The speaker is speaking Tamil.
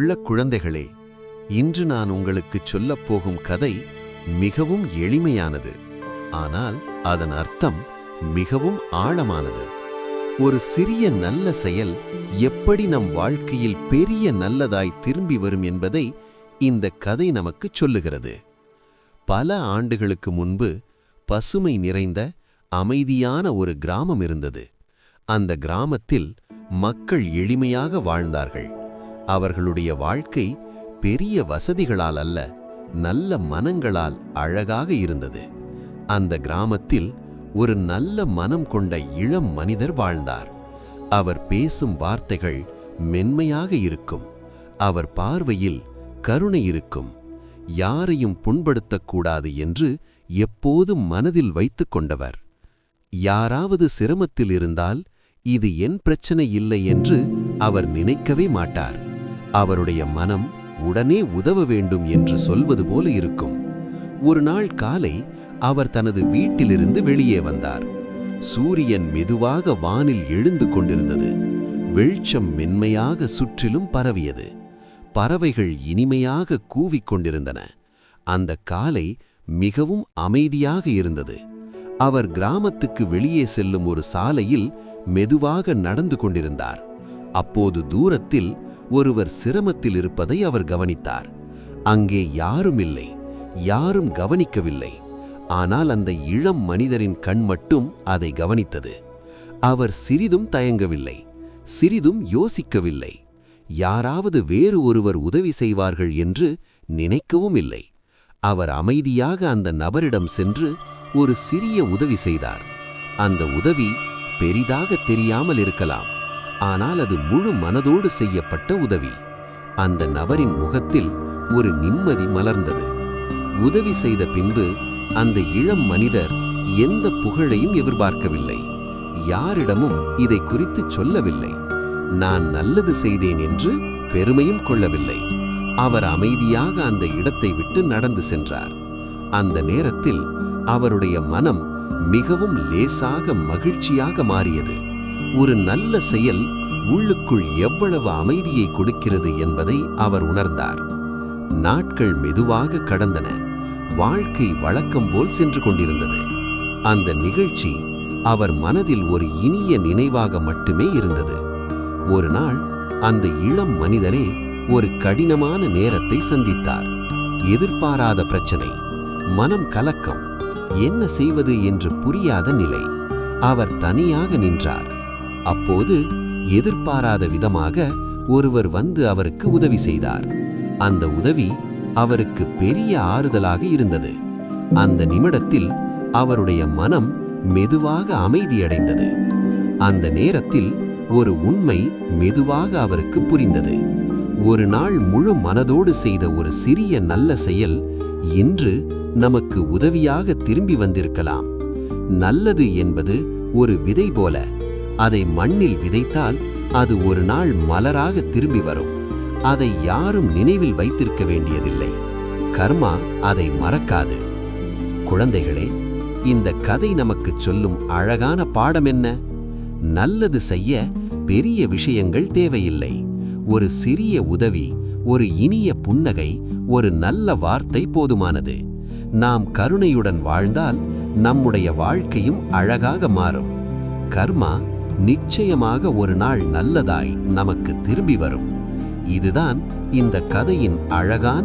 உள்ள குழந்தைகளே, இன்று நான் உங்களுக்குச் சொல்லப் போகும் கதை மிகவும் எளிமையானது. ஆனால் அதன் அர்த்தம் மிகவும் ஆழமானது. ஒரு சிறிய நல்ல செயல் எப்படி நம் வாழ்க்கையில் பெரிய நல்லதாய் திரும்பி வரும் என்பதை இந்த கதை நமக்குச் சொல்லுகிறது. பல ஆண்டுகளுக்கு முன்பு பசுமை நிறைந்த அமைதியான ஒரு கிராமம் இருந்தது. அந்த கிராமத்தில் மக்கள் எளிமையாக வாழ்ந்தார்கள். அவர்களுடைய வாழ்க்கை பெரிய வசதிகளால் அல்ல, நல்ல மனங்களால் அழகாக இருந்தது. அந்த கிராமத்தில் ஒரு நல்ல மனம் கொண்ட இளம் மனிதர் வாழ்ந்தார். அவர் பேசும் வார்த்தைகள் மென்மையாக இருக்கும். அவர் பார்வையில் கருணை இருக்கும். யாரையும் புண்படுத்தக்கூடாது என்று எப்போதும் மனதில் வைத்துக் கொண்டவர். யாராவது சிரமத்தில் இருந்தால் இது என் பிரச்சனை இல்லை என்று அவர் நினைக்கவே மாட்டார். அவருடைய மனம் உடனே உதவ வேண்டும் என்று சொல்வது போல இருக்கும். ஒரு நாள் காலை அவர் தனது வீட்டிலிருந்து வெளியே வந்தார். சூரியன் மெதுவாக வானில் எழுந்து கொண்டிருந்தது. வெளிச்சம் மென்மையாக சுற்றிலும் பரவியது. பறவைகள் இனிமையாக கூவிக்கொண்டிருந்தன. அந்த காலை மிகவும் அமைதியாக இருந்தது. அவர் கிராமத்துக்கு வெளியே செல்லும் ஒரு சாலையில் மெதுவாக நடந்து கொண்டிருந்தார். அப்போது தூரத்தில் ஒருவர் சிரமத்தில் இருப்பதை அவர் கவனித்தார். அங்கே யாரும் இல்லை, யாரும் கவனிக்கவில்லை. ஆனால் அந்த இளம் மனிதரின் கண் மட்டும் அதை கவனித்தது. அவர் சிறிதும் தயங்கவில்லை, சிறிதும் யோசிக்கவில்லை. யாராவது வேறு ஒருவர் உதவி செய்வார்கள் என்று நினைக்கவும் இல்லை. அவர் அமைதியாக அந்த நபரிடம் சென்று ஒரு சிறிய உதவி செய்தார். அந்த உதவி பெரிதாக தெரியாமல் இருக்கலாம், ஆனால் அது முழு மனதோடு செய்யப்பட்ட உதவி. அந்த நபரின் முகத்தில் ஒரு நிம்மதி மலர்ந்தது. உதவி செய்த பின்பு அந்த இளம் மனிதர் எந்த புகழையும் எதிர்பார்க்கவில்லை. யாரிடமும் இதை குறித்து சொல்லவில்லை. நான் நல்லது செய்தேன் என்று பெருமையும் கொள்ளவில்லை. அவர் அமைதியாக அந்த இடத்தை விட்டு நடந்து சென்றார். அந்த நேரத்தில் அவருடைய மனம் மிகவும் லேசாக மகிழ்ச்சியாக மாறியது. ஒரு நல்ல செயல் உள்ளுக்குள் எவ்வளவு அமைதியை கொடுக்கிறது என்பதை அவர் உணர்ந்தார். நாட்கள் மெதுவாக கடந்தன. வாழ்க்கை வழக்கம் போல் சென்று கொண்டிருந்தது. அந்த நிகழ்ச்சி அவர் மனதில் ஒரு இனிய நினைவாக மட்டுமே இருந்தது. ஒரு நாள் அந்த இளம் மனிதரே ஒரு கடினமான நேரத்தை சந்தித்தார். எதிர்பாராத பிரச்சனை, மனம் கலக்கம், என்ன செய்வது என்று புரியாத நிலை. அவர் தனியாக நின்றார். அப்போது எதிர்பாராத விதமாக ஒருவர் வந்து அவருக்கு உதவி செய்தார். அந்த உதவி அவருக்கு பெரிய ஆறுதலாக இருந்தது. அந்த நிமிடத்தில் அவருடைய மனம் மெதுவாக அமைதியடைந்தது. அந்த நேரத்தில் ஒரு உண்மை மெதுவாக அவருக்கு புரிந்தது. ஒரு நாள் முழு மனதோடு செய்த ஒரு சிறிய நல்ல செயல் இன்று நமக்கு உதவியாக திரும்பி வந்திருக்கலாம். நல்லது என்பது ஒரு விதை போல. அதை மண்ணில் விதைத்தால் அது ஒரு நாள் மலராக திரும்பி வரும். அதை யாரும் நினைவில் வைத்திருக்க வேண்டியதில்லை. கர்மா அதை மறக்காது. குழந்தைகளே, இந்த கதை நமக்கு சொல்லும் அழகான பாடம் என்ன? நல்லது செய்ய பெரிய விஷயங்கள் தேவையில்லை. ஒரு சிறிய உதவி, ஒரு இனிய புன்னகை, ஒரு நல்ல வார்த்தை போதுமானது. நாம் கருணையுடன் வாழ்ந்தால் நம்முடைய வாழ்க்கையும் அழகாக மாறும். கர்மா நிச்சயமாக ஒரு நாள் நல்லதாய் நமக்கு திரும்பி வரும். இதுதான் இந்த கதையின் அழகான